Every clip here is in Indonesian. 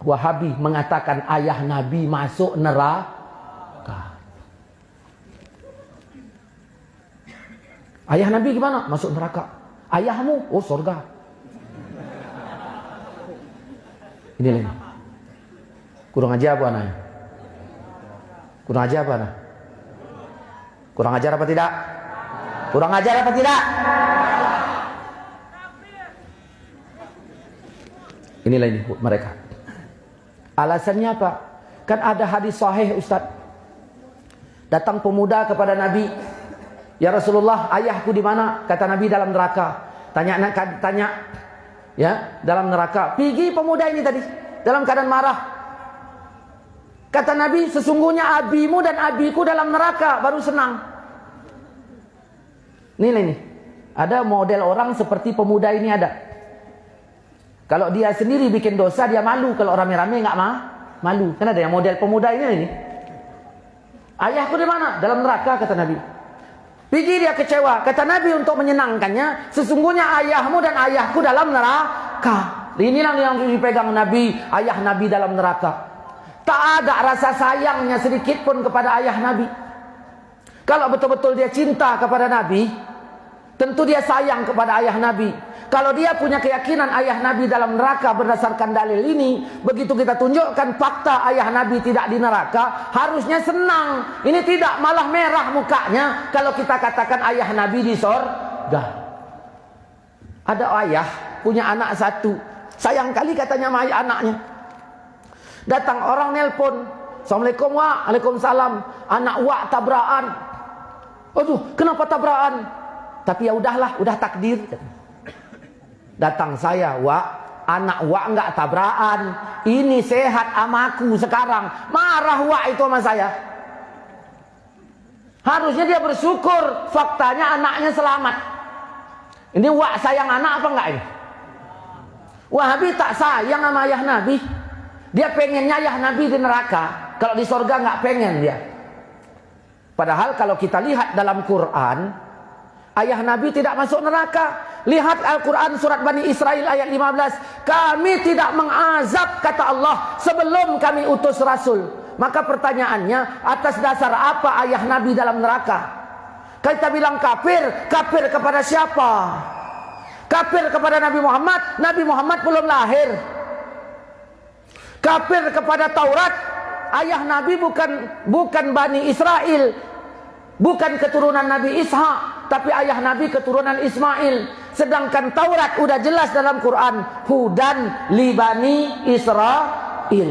Wahabi mengatakan ayah Nabi masuk neraka. Ayah Nabi gimana? Masuk neraka. Ayahmu, oh surga. Ini lain. Kurang ajar apa anak? Kurang ajar apa anak? Kurang ajar apa tidak? Kurang ajar apa tidak? Inilah ini mereka. Alasannya apa? Kan ada hadis sahih Ustaz. Datang pemuda kepada Nabi, "Ya Rasulullah, ayahku di mana?" Kata Nabi, "Dalam neraka." Tanya ya, dalam neraka. Pergi pemuda ini tadi dalam keadaan marah. Kata Nabi, "Sesungguhnya abimu dan abiku dalam neraka." Baru senang. Ini. Ada model orang seperti pemuda ini ada. Kalau dia sendiri bikin dosa, dia malu. Kalau rame-rame nggak malu. Kan ada yang model pemuda ini. Ayahku di mana? Dalam neraka, kata Nabi. Pergi dia kecewa. Kata Nabi untuk menyenangkannya, "Sesungguhnya ayahmu dan ayahku dalam neraka." Inilah yang dipegang Nabi, ayah Nabi dalam neraka. Tak ada rasa sayangnya sedikit pun kepada ayah Nabi. Kalau betul-betul dia cinta kepada Nabi, tentu dia sayang kepada ayah Nabi. Kalau dia punya keyakinan ayah Nabi dalam neraka berdasarkan dalil ini, begitu kita tunjukkan fakta ayah Nabi tidak di neraka, harusnya senang. Ini tidak, malah merah mukanya kalau kita katakan ayah Nabi di surga. Ada ayah punya anak satu, sayang kali katanya sama anaknya. Datang orang nelpon, "Assalamualaikum Wak." "Waalaikumsalam." "Anak Wak tabrakan." "Aduh, kenapa tabrakan?" "Tapi ya udahlah, udah takdir." Datang saya, "Wak, anak Wak nggak tabrakan. Ini sehat amaku sekarang." Marah Wak itu sama saya. Harusnya dia bersyukur, faktanya anaknya selamat. Ini Wak sayang anak apa enggak ini? Wahabi tak sayang sama ayah Nabi. Dia pengennya ayah Nabi di neraka. Kalau di surga nggak pengen dia. Padahal kalau kita lihat dalam Quran, ayah Nabi tidak masuk neraka. Lihat Al-Quran surat Bani Israel ayat 15. "Kami tidak mengazab," kata Allah, "sebelum kami utus Rasul." Maka pertanyaannya, atas dasar apa ayah Nabi dalam neraka? Kita bilang kafir. Kafir kepada siapa? Kafir kepada Nabi Muhammad. Nabi Muhammad belum lahir. Kafir kepada Taurat. Ayah Nabi bukan Bani Israel, bukan keturunan Nabi Ishak, tapi ayah Nabi keturunan Ismail. Sedangkan Taurat udah jelas dalam Quran, "Hudan li Bani Israel."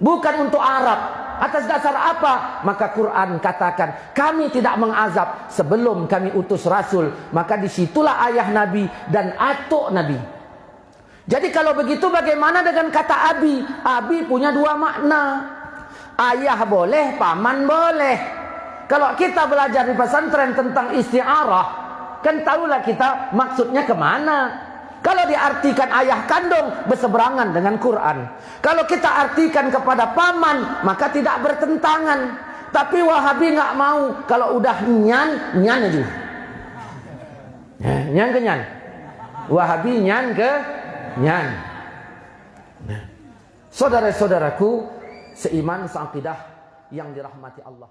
Bukan untuk Arab. Atas dasar apa? Maka Quran katakan, kami tidak mengazab sebelum kami utus Rasul. Maka disitulah ayah Nabi dan atuk Nabi. Jadi kalau begitu bagaimana dengan kata abi? Abi punya dua makna. Ayah boleh, paman boleh. Kalau kita belajar di pesantren tentang isti'arah, kan tahulah kita maksudnya kemana. Kalau diartikan ayah kandung, berseberangan dengan Quran. Kalau kita artikan kepada paman, maka tidak bertentangan. Tapi Wahabi nggak mau. Kalau udah nyan, nyan aja. Nyan ke nyan. Wahabi nyan ke nyan. Saudara-saudaraku, seiman, seakidah yang dirahmati Allah.